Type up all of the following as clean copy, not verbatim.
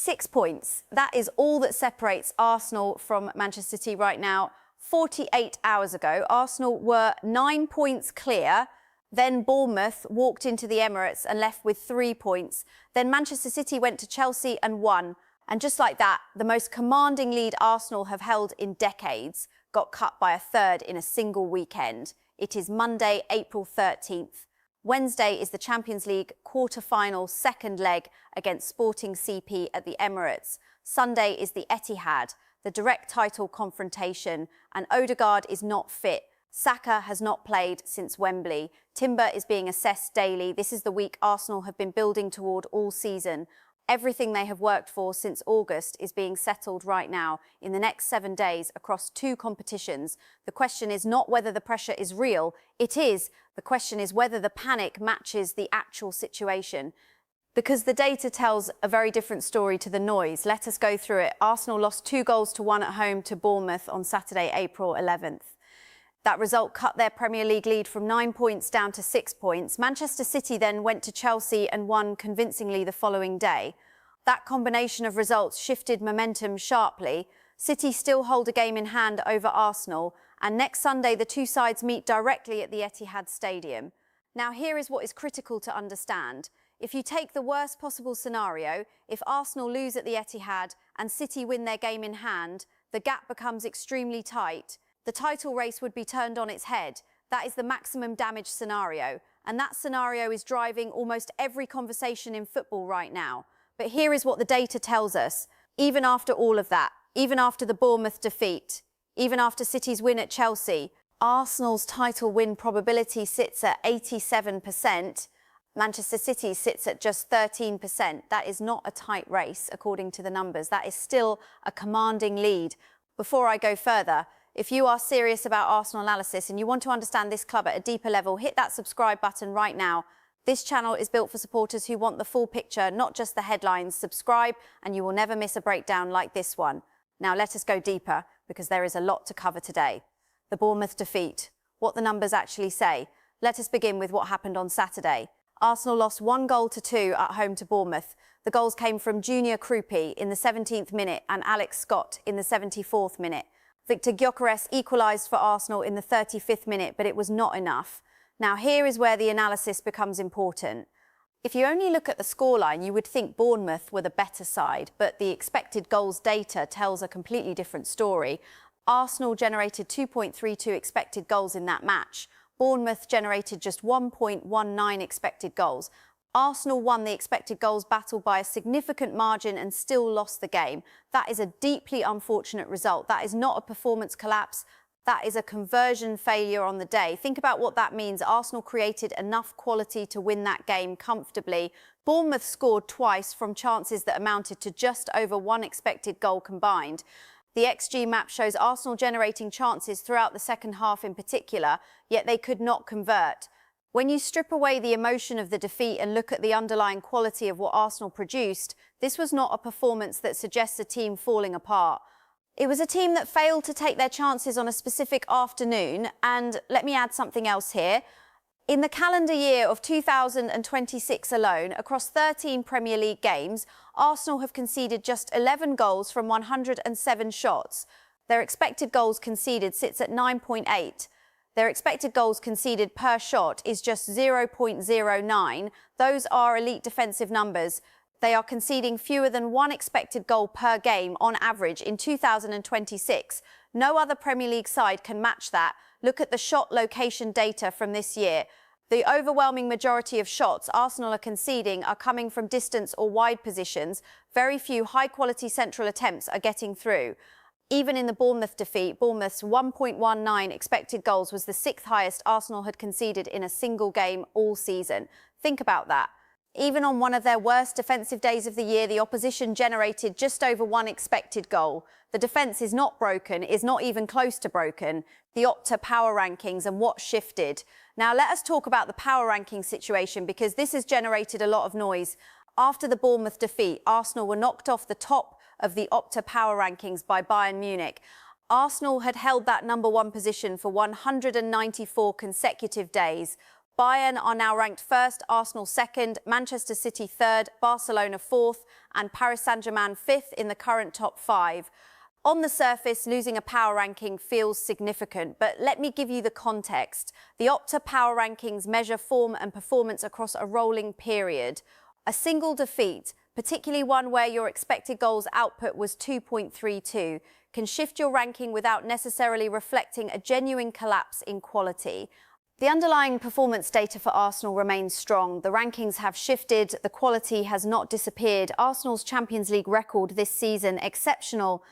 6 points. That is all that separates Arsenal from Manchester City right now. 48 hours ago, Arsenal were 9 points clear. Then Bournemouth walked into the Emirates and left with 3 points. Then Manchester City went to Chelsea and won. And just like that, the most commanding lead Arsenal have held in decades got cut by a third in a single weekend. It is Monday, April 13th. Wednesday is the Champions League quarter-final second leg against Sporting CP at the Emirates. Sunday is the Etihad, the direct title confrontation, and Odegaard is not fit. Saka has not played since Wembley. Timber is being assessed daily. This is the week Arsenal have been building toward all season. Everything they have worked for since August is being settled right now in the next 7 days across 2 competitions. The question is not whether the pressure is real, the question is whether the panic matches the actual situation. Because the data tells a very different story to the noise. Let us go through it. Arsenal lost 2-1 at home to Bournemouth on Saturday, April 11th. That result cut their Premier League lead from 9 points down to 6 points. Manchester City then went to Chelsea and won convincingly the following day. That combination of results shifted momentum sharply. City still hold a game in hand over Arsenal, and next Sunday the two sides meet directly at the Etihad Stadium. Now here is what is critical to understand. If you take the worst possible scenario, if Arsenal lose at the Etihad and City win their game in hand, the gap becomes extremely tight. The title race would be turned on its head. That is the maximum damage scenario. And that scenario is driving almost every conversation in football right now. But here is what the data tells us. Even after all of that, even after the Bournemouth defeat, even after City's win at Chelsea, Arsenal's title win probability sits at 87%. Manchester City sits at just 13%. That is not a tight race, according to the numbers. That is still a commanding lead. Before I go further, if you are serious about Arsenal analysis and you want to understand this club at a deeper level, hit that subscribe button right now. This channel is built for supporters who want the full picture, not just the headlines. Subscribe and you will never miss a breakdown like this one. Now let us go deeper, because there is a lot to cover today. The Bournemouth defeat, what the numbers actually say. Let us begin with what happened on Saturday. Arsenal lost 1-2 at home to Bournemouth. The goals came from Junior Krupi in the 17th minute and Alex Scott in the 74th minute. Victor Gyökeres equalised for Arsenal in the 35th minute, but it was not enough. Now, here is where the analysis becomes important. If you only look at the scoreline, you would think Bournemouth were the better side, but the expected goals data tells a completely different story. Arsenal generated 2.32 expected goals in that match. Bournemouth generated just 1.19 expected goals. Arsenal won the expected goals battle by a significant margin and still lost the game. That is a deeply unfortunate result. That is not a performance collapse. That is a conversion failure on the day. Think about what that means. Arsenal created enough quality to win that game comfortably. Bournemouth scored twice from chances that amounted to just over 1 expected goal combined. The XG map shows Arsenal generating chances throughout the second half in particular, yet they could not convert. When you strip away the emotion of the defeat and look at the underlying quality of what Arsenal produced, this was not a performance that suggests a team falling apart. It was a team that failed to take their chances on a specific afternoon, and let me add something else here. In the calendar year of 2026 alone, across 13 Premier League games, Arsenal have conceded just 11 goals from 107 shots. Their expected goals conceded sits at 9.8. Their expected goals conceded per shot is just 0.09. Those are elite defensive numbers. They are conceding fewer than 1 expected goal per game on average in 2026. No other Premier League side can match that. Look at the shot location data from this year. The overwhelming majority of shots Arsenal are conceding are coming from distance or wide positions. Very few high-quality central attempts are getting through. Even in the Bournemouth defeat, Bournemouth's 1.19 expected goals was the 6th highest Arsenal had conceded in a single game all season. Think about that. Even on one of their worst defensive days of the year, the opposition generated just over 1 expected goal. The defence is not broken, is not even close to broken. The Opta power rankings and what shifted. Now let us talk about the power ranking situation, because this has generated a lot of noise. After the Bournemouth defeat, Arsenal were knocked off the top of the Opta power rankings by Bayern Munich. Arsenal had held that #1 position for 194 consecutive days. Bayern are now ranked first, Arsenal second, Manchester City third, Barcelona fourth, and Paris Saint-Germain fifth in the current top five. On the surface, losing a power ranking feels significant, but let me give you the context. The Opta power rankings measure form and performance across a rolling period. A single defeat, particularly one where your expected goals output was 2.32, can shift your ranking without necessarily reflecting a genuine collapse in quality. The underlying performance data for Arsenal remains strong. The rankings have shifted, the quality has not disappeared. Arsenal's Champions League record this season, exceptional.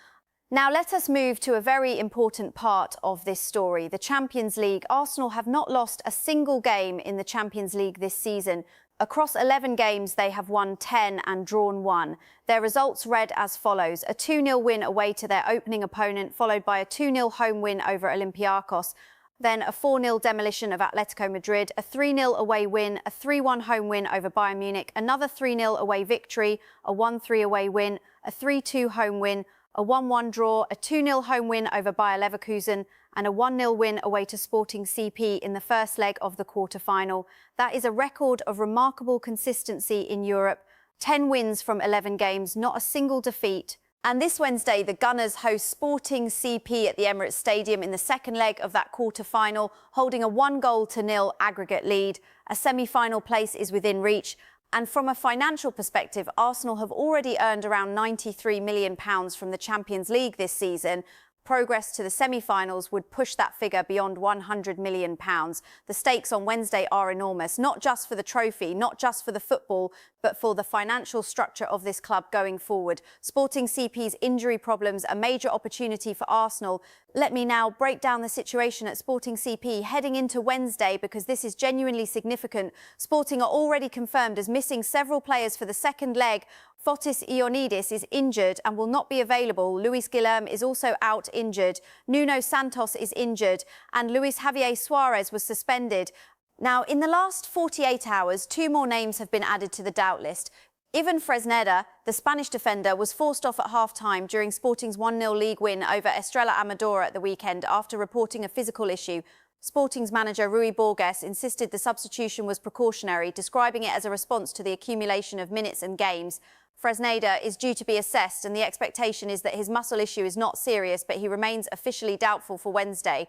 Now let us move to a very important part of this story, the Champions League. Arsenal have not lost a single game in the Champions League this season. Across 11 games, they have won 10 and drawn 1. Their results read as follows: a 2-0 win away to their opening opponent, followed by a 2-0 home win over Olympiacos, then a 4-0 demolition of Atletico Madrid, a 3-0 away win, a 3-1 home win over Bayern Munich, another 3-0 away victory, a 1-3 away win, a 3-2 home win, a 1-1 draw, a 2-0 home win over Bayer Leverkusen, and a 1-0 win away to Sporting CP in the first leg of the quarter-final. That is a record of remarkable consistency in Europe. 10 wins from 11 games, not a single defeat. And this Wednesday, the Gunners host Sporting CP at the Emirates Stadium in the second leg of that quarter-final, holding a 1-0 aggregate lead. A semi-final place is within reach. And from a financial perspective, Arsenal have already earned around £93 million from the Champions League this season. Progress to the semi-finals would push that figure beyond £100 million. The stakes on Wednesday are enormous, not just for the trophy, not just for the football, but for the financial structure of this club going forward. Sporting CP's injury problems, a major opportunity for Arsenal. Let me now break down the situation at Sporting CP heading into Wednesday, because this is genuinely significant. Sporting are already confirmed as missing several players for the second leg. Fotis Ioannidis is injured and will not be available. Guilherme is also out injured. Nuno Santos is injured, and Luis Javier Suarez was suspended. Now, in the last 48 hours, 2 more names have been added to the doubt list. Even Fresneda, the Spanish defender, was forced off at half-time during Sporting's 1-0 league win over Estrella Amadora at the weekend after reporting a physical issue. Sporting's manager Rui Borges insisted the substitution was precautionary, describing it as a response to the accumulation of minutes and games. Fresneda is due to be assessed, and the expectation is that his muscle issue is not serious, but he remains officially doubtful for Wednesday.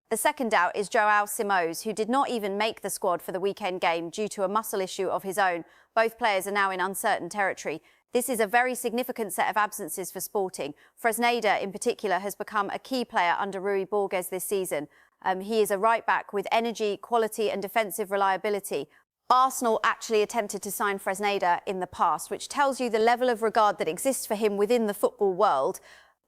The second doubt is Joao Simoes, who did not even make the squad for the weekend game due to a muscle issue of his own. Both players are now in uncertain territory. This is a very significant set of absences for Sporting. Fresneda, in particular, has become a key player under Rui Borges this season. He is a right-back with energy, quality and defensive reliability. Arsenal actually attempted to sign Fresneda in the past, which tells you the level of regard that exists for him within the football world.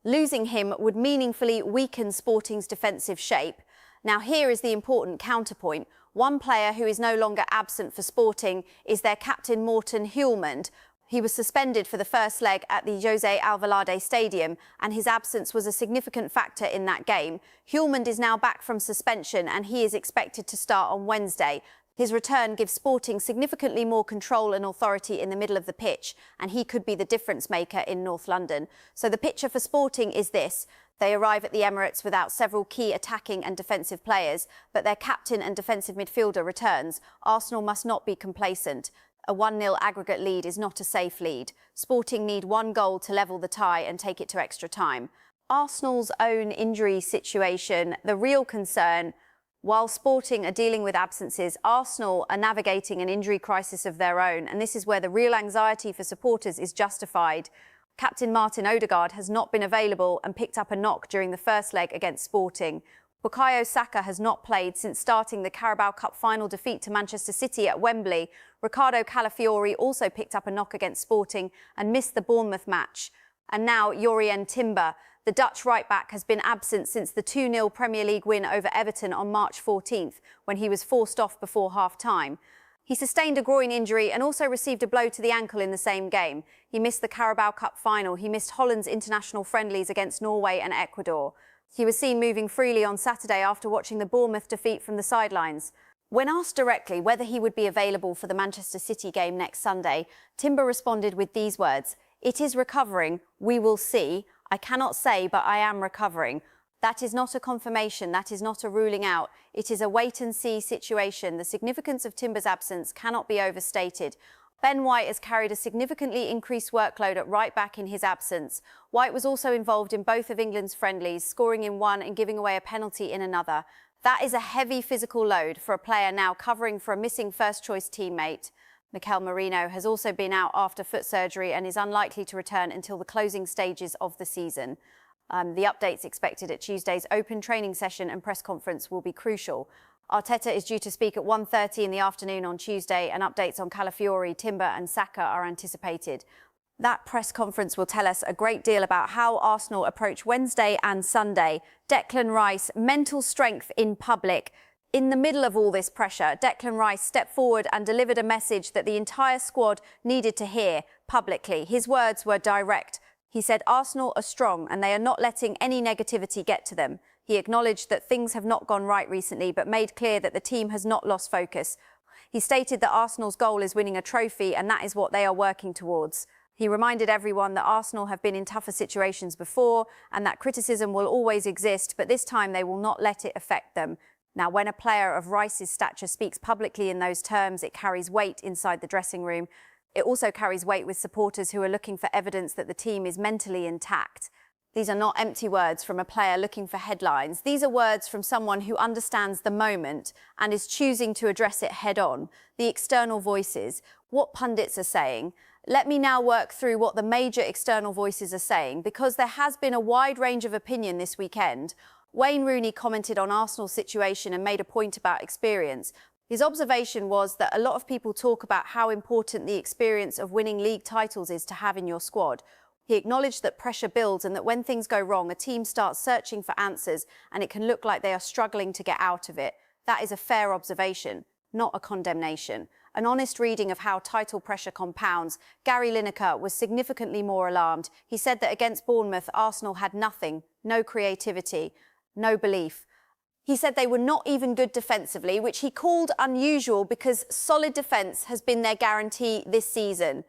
Losing him would meaningfully weaken Sporting's defensive shape. Now, here is the important counterpoint. One player who is no longer absent for Sporting is their captain, Hjulmand. He was suspended for the first leg at the José Alvalade Stadium, and his absence was a significant factor in that game. Hjulmand is now back from suspension, and he is expected to start on Wednesday. His return gives Sporting significantly more control and authority in the middle of the pitch, and he could be the difference maker in North London. So the picture for Sporting is this. They arrive at the Emirates without several key attacking and defensive players, but their captain and defensive midfielder returns. Arsenal must not be complacent. A 1-0 aggregate lead is not a safe lead. Sporting need 1 goal to level the tie and take it to extra time. Arsenal's own injury situation, the real concern. While Sporting are dealing with absences, Arsenal are navigating an injury crisis of their own, and this is where the real anxiety for supporters is justified. Captain Martin Odegaard has not been available and picked up a knock during the first leg against Sporting. Bukayo Saka has not played since starting the Carabao Cup final defeat to Manchester City at Wembley. Ricardo Calafiori also picked up a knock against Sporting and missed the Bournemouth match. And now Jurrien Timber, the Dutch right-back, has been absent since the 2-0 Premier League win over Everton on March 14th, when he was forced off before half-time. He sustained a groin injury and also received a blow to the ankle in the same game. He missed the Carabao Cup final. He missed Holland's international friendlies against Norway and Ecuador. He was seen moving freely on Saturday after watching the Bournemouth defeat from the sidelines. When asked directly whether he would be available for the Manchester City game next Sunday, Timber responded with these words: "It is recovering. We will see. I cannot say, but I am recovering. That is not a confirmation, that is not a ruling out. It is a wait-and-see situation. The significance of Timber's absence cannot be overstated. Ben White has carried a significantly increased workload at right-back in his absence. White was also involved in both of England's friendlies, scoring in one and giving away a penalty in another. That is a heavy physical load for a player now covering for a missing first-choice teammate. Mikel Merino has also been out after foot surgery and is unlikely to return until the closing stages of the season. The updates expected at Tuesday's open training session and press conference will be crucial. Arteta is due to speak at 1:30 in the afternoon on Tuesday, and updates on Calafiori, Timber and Saka are anticipated. That press conference will tell us a great deal about how Arsenal approach Wednesday and Sunday. Declan Rice, mental strength in public. In the middle of all this pressure, Declan Rice stepped forward and delivered a message that the entire squad needed to hear publicly. His words were direct. He said Arsenal are strong and they are not letting any negativity get to them. He acknowledged that things have not gone right recently, but made clear that the team has not lost focus. He stated that Arsenal's goal is winning a trophy and that is what they are working towards. He reminded everyone that Arsenal have been in tougher situations before and that criticism will always exist, but this time they will not let it affect them. Now, when a player of Rice's stature speaks publicly in those terms, it carries weight inside the dressing room. It also carries weight with supporters who are looking for evidence that the team is mentally intact. These are not empty words from a player looking for headlines. These are words from someone who understands the moment and is choosing to address it head on. The external voices, what pundits are saying. Let me now work through what the major external voices are saying, because there has been a wide range of opinion this weekend. Wayne Rooney commented on Arsenal's situation and made a point about experience. His observation was that a lot of people talk about how important the experience of winning league titles is to have in your squad. He acknowledged that pressure builds and that when things go wrong, a team starts searching for answers and it can look like they are struggling to get out of it. That is a fair observation, not a condemnation. An honest reading of how title pressure compounds. Gary Lineker was significantly more alarmed. He said that against Bournemouth, Arsenal had nothing, no creativity, no belief. He said they were not even good defensively, which he called unusual because solid defence has been their guarantee this season.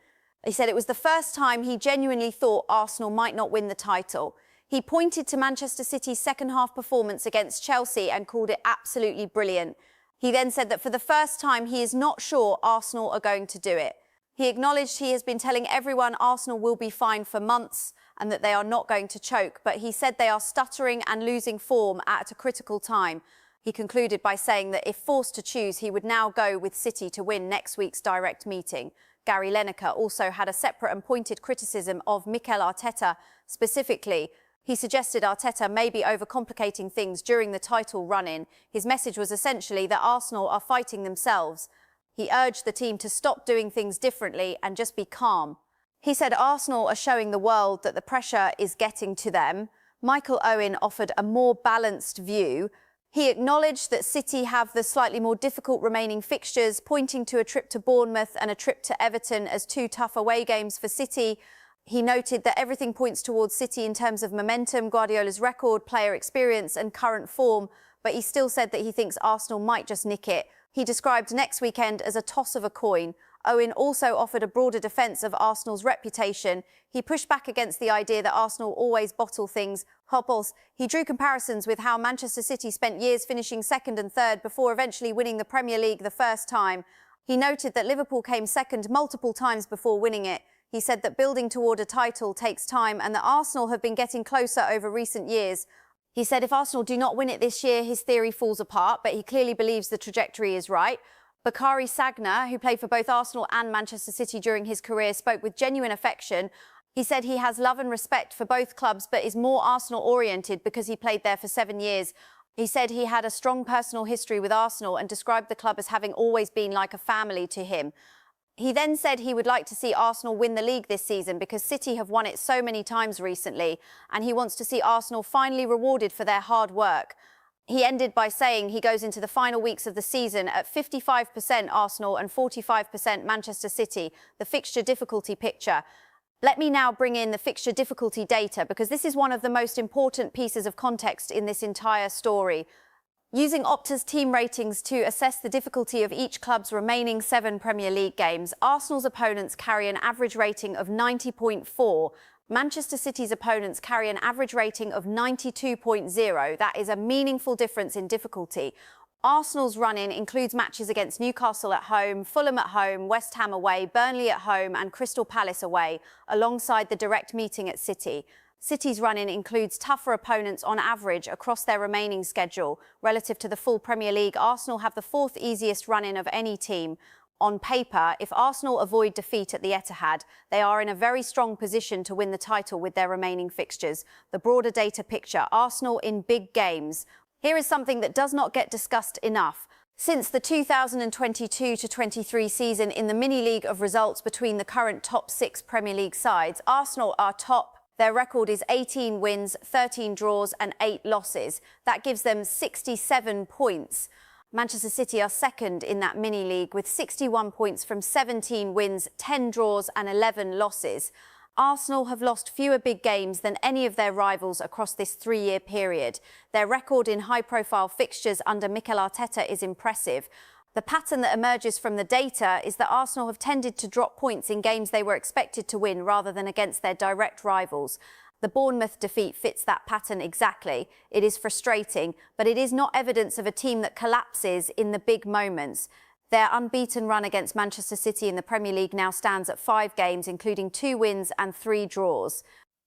He said it was the first time he genuinely thought Arsenal might not win the title. He pointed to Manchester City's second-half performance against Chelsea and called it absolutely brilliant. He then said that for the first time he is not sure Arsenal are going to do it. He acknowledged he has been telling everyone Arsenal will be fine for months and that they are not going to choke, but he said they are stuttering and losing form at a critical time. He concluded by saying that if forced to choose, he would now go with City to win next week's direct meeting. Gary Lineker also had a separate and pointed criticism of Mikel Arteta specifically. He suggested Arteta may be overcomplicating things during the title run-in. His message was essentially that Arsenal are fighting themselves. He urged the team to stop doing things differently and just be calm. He said Arsenal are showing the world that the pressure is getting to them. Michael Owen offered a more balanced view. He acknowledged that City have the slightly more difficult remaining fixtures, pointing to a trip to Bournemouth and a trip to Everton as two tough away games for City. He noted that everything points towards City in terms of momentum, Guardiola's record, player experience and current form, but he still said that he thinks Arsenal might just nick it. He described next weekend as a toss of a coin. Owen also offered a broader defence of Arsenal's reputation. He pushed back against the idea that Arsenal always bottle things. Hopples. He drew comparisons with how Manchester City spent years finishing second and third before eventually winning the Premier League the first time. He noted that Liverpool came second multiple times before winning it. He said that building toward a title takes time and that Arsenal have been getting closer over recent years. He said if Arsenal do not win it this year, his theory falls apart, but he clearly believes the trajectory is right. Bakary Sagna, who played for both Arsenal and Manchester City during his career, spoke with genuine affection. He said he has love and respect for both clubs, but is more Arsenal-oriented because he played there for 7 years. He said he had a strong personal history with Arsenal and described the club as having always been like a family to him. He then said he would like to see Arsenal win the league this season because City have won it so many times recently, and he wants to see Arsenal finally rewarded for their hard work. He ended by saying he goes into the final weeks of the season at 55% Arsenal and 45% Manchester City, the fixture difficulty picture. Let me now bring in the fixture difficulty data because this is one of the most important pieces of context in this entire story. Using Opta's team ratings to assess the difficulty of each club's remaining 7 Premier League games, Arsenal's opponents carry an average rating of 90.4. Manchester City's opponents carry an average rating of 92.0. That is a meaningful difference in difficulty. Arsenal's run-in includes matches against Newcastle at home, Fulham at home, West Ham away, Burnley at home and Crystal Palace away, alongside the direct meeting at City. City's run-in includes tougher opponents on average across their remaining schedule. Relative to the full Premier League, Arsenal have the fourth easiest run-in of any team. On paper, if Arsenal avoid defeat at the Etihad, they are in a very strong position to win the title with their remaining fixtures. The broader data picture, Arsenal in big games. Here is something that does not get discussed enough. Since the 2022-23 season in the mini-league of results between the current top 6 Premier League sides, Arsenal are top. Their record is 18 wins, 13 draws and 8 losses. That gives them 67 points. Manchester City are second in that mini-league with 61 points from 17 wins, 10 draws and 11 losses. Arsenal have lost fewer big games than any of their rivals across this 3-year period. Their record in high-profile fixtures under Mikel Arteta is impressive. The pattern that emerges from the data is that Arsenal have tended to drop points in games they were expected to win rather than against their direct rivals. The Bournemouth defeat fits that pattern exactly. It is frustrating, but it is not evidence of a team that collapses in the big moments. Their unbeaten run against Manchester City in the Premier League now stands at 5 games, including 2 wins and 3 draws.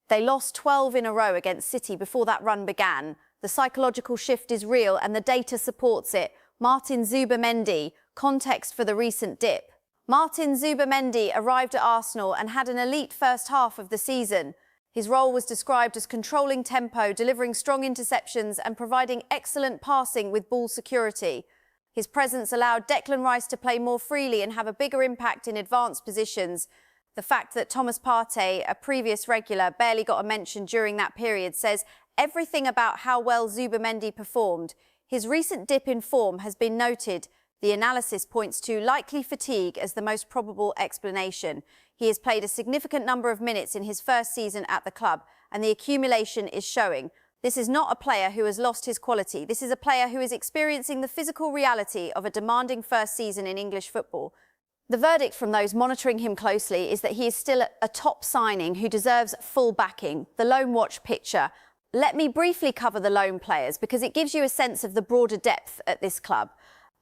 They lost 12 in a row against City before that run began. The psychological shift is real and the data supports it. Martin Zubimendi, context for the recent dip. Martin Zubimendi arrived at Arsenal and had an elite first half of the season. His role was described as controlling tempo, delivering strong interceptions and providing excellent passing with ball security. His presence allowed Declan Rice to play more freely and have a bigger impact in advanced positions. The fact that Thomas Partey, a previous regular, barely got a mention during that period says everything about how well Zubimendi performed. His recent dip in form has been noted. The analysis points to likely fatigue as the most probable explanation. He has played a significant number of minutes in his first season at the club, and the accumulation is showing. This is not a player who has lost his quality. This is a player who is experiencing the physical reality of a demanding first season in English football. The verdict from those monitoring him closely is that he is still a top signing who deserves full backing. The loan watch picture. Let me briefly cover the loan players because it gives you a sense of the broader depth at this club.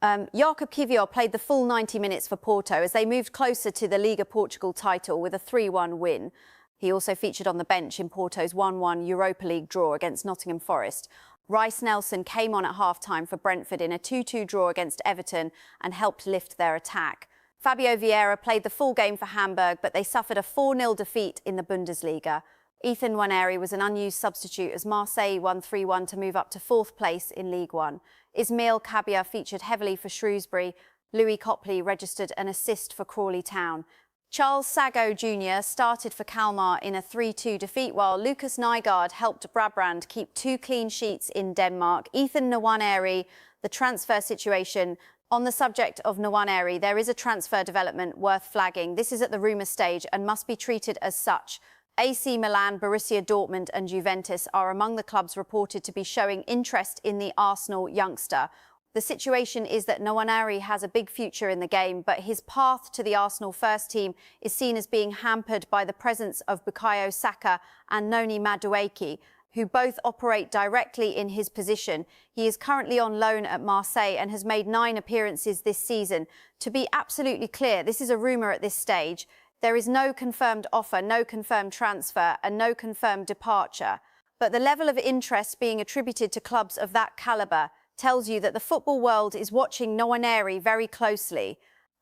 Jakub Kiwior played the full 90 minutes for Porto as they moved closer to the Liga Portugal title with a 3-1 win. He also featured on the bench in Porto's 1-1 Europa League draw against Nottingham Forest. Reiss Nelson came on at half-time for Brentford in a 2-2 draw against Everton and helped lift their attack. Fabio Vieira played the full game for Hamburg, but they suffered a 4-0 defeat in the Bundesliga. Ethan Nwaneri was an unused substitute as Marseille won 3-1 to move up to 4th place in League One. Ismail Kabia featured heavily for Shrewsbury. Louis Copley registered an assist for Crawley Town. Charles Sago Jr. started for Kalmar in a 3-2 defeat, while Lucas Nygaard helped Brabrand keep 2 clean sheets in Denmark. Ethan Nwaneri, the transfer situation. On the subject of Nwaneri, there is a transfer development worth flagging. This is at the rumour stage and must be treated as such. AC Milan, Borussia Dortmund and Juventus are among the clubs reported to be showing interest in the Arsenal youngster. The situation is that Nwaneri has a big future in the game, but his path to the Arsenal first team is seen as being hampered by the presence of Bukayo Saka and Noni Madueke, who both operate directly in his position. He is currently on loan at Marseille and has made 9 appearances this season. To be absolutely clear, this is a rumour at this stage. There is no confirmed offer, no confirmed transfer and no confirmed departure. But the level of interest being attributed to clubs of that calibre tells you that the football world is watching Nwaneri very closely.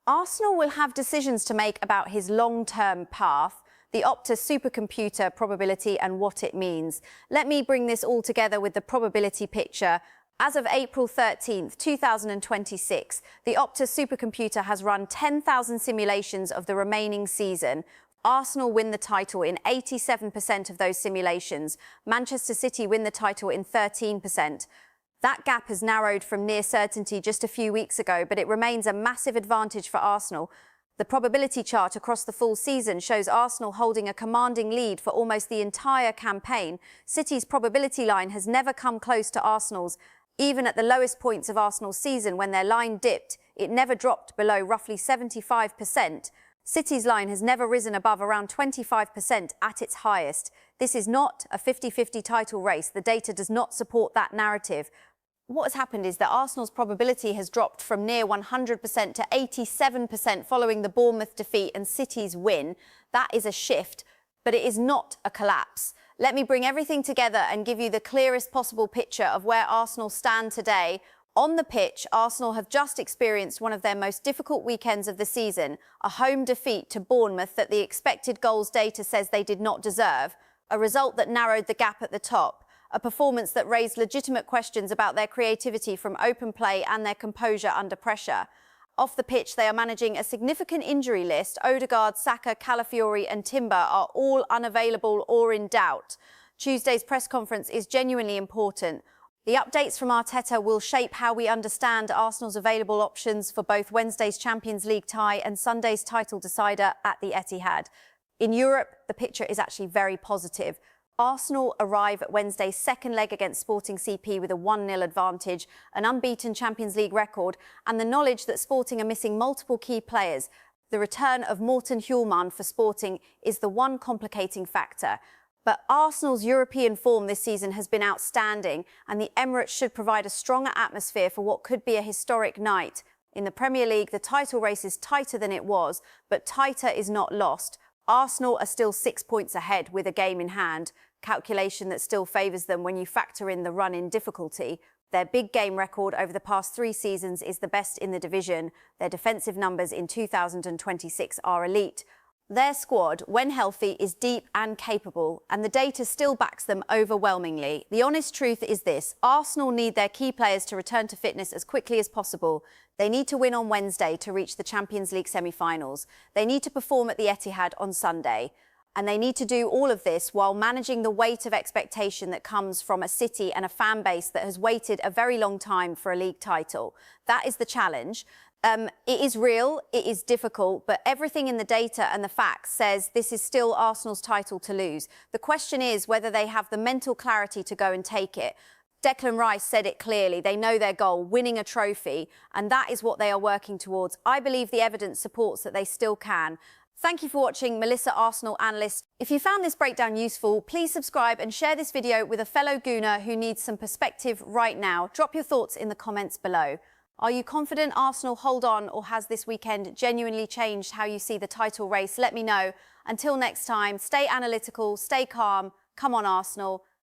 Arsenal will have decisions to make about his long-term path, the Opta supercomputer probability and what it means. Let me bring this all together with the probability picture. As of April 13th, 2026, the Opta supercomputer has run 10,000 simulations of the remaining season. Arsenal win the title in 87% of those simulations. Manchester City win the title in 13%. That gap has narrowed from near certainty just a few weeks ago, but it remains a massive advantage for Arsenal. The probability chart across the full season shows Arsenal holding a commanding lead for almost the entire campaign. City's probability line has never come close to Arsenal's. Even at the lowest points of Arsenal's season, when their line dipped, it never dropped below roughly 75%. City's line has never risen above around 25% at its highest. This is not a 50-50 title race. The data does not support that narrative. What has happened is that Arsenal's probability has dropped from near 100% to 87% following the Bournemouth defeat and City's win. That is a shift, but it is not a collapse. Let me bring everything together and give you the clearest possible picture of where Arsenal stand today. On the pitch, Arsenal have just experienced one of their most difficult weekends of the season, a home defeat to Bournemouth that the expected goals data says they did not deserve, a result that narrowed the gap at the top. A performance that raised legitimate questions about their creativity from open play and their composure under pressure. Off the pitch, they are managing a significant injury list. Odegaard, Saka, Calafiori and Timber are all unavailable or in doubt. Tuesday's press conference is genuinely important. The updates from Arteta will shape how we understand Arsenal's available options for both Wednesday's Champions League tie and Sunday's title decider at the Etihad. In Europe, the picture is actually very positive. Arsenal arrive at Wednesday's second leg against Sporting CP with a 1-0 advantage, an unbeaten Champions League record, and the knowledge that Sporting are missing multiple key players. The return of Hjulmand for Sporting is the one complicating factor. But Arsenal's European form this season has been outstanding, and the Emirates should provide a stronger atmosphere for what could be a historic night. In the Premier League, the title race is tighter than it was, but tighter is not lost. Arsenal are still 6 points ahead with a game in hand, calculation that still favours them when you factor in the run-in difficulty. Their big game record over the past 3 seasons is the best in the division. Their defensive numbers in 2026 are elite. Their squad, when healthy, is deep and capable, and the data still backs them overwhelmingly. The honest truth is this: Arsenal need their key players to return to fitness as quickly as possible. They need to win on Wednesday to reach the Champions League semi-finals. They need to perform at the Etihad on Sunday. And they need to do all of this while managing the weight of expectation that comes from a city and a fan base that has waited a very long time for a league title. That is the challenge. It is real, it is difficult, but everything in the data and the facts says this is still Arsenal's title to lose. The question is whether they have the mental clarity to go and take it. Declan Rice said it clearly. They know their goal, winning a trophy, and that is what they are working towards. I believe the evidence supports that they still can. Thank you for watching, Melissa, Arsenal analyst. If you found this breakdown useful, please subscribe and share this video with a fellow Gooner who needs some perspective right now. Drop your thoughts in the comments below. Are you confident Arsenal hold on, or has this weekend genuinely changed how you see the title race? Let me know. Until next time, stay analytical, stay calm. Come on, Arsenal.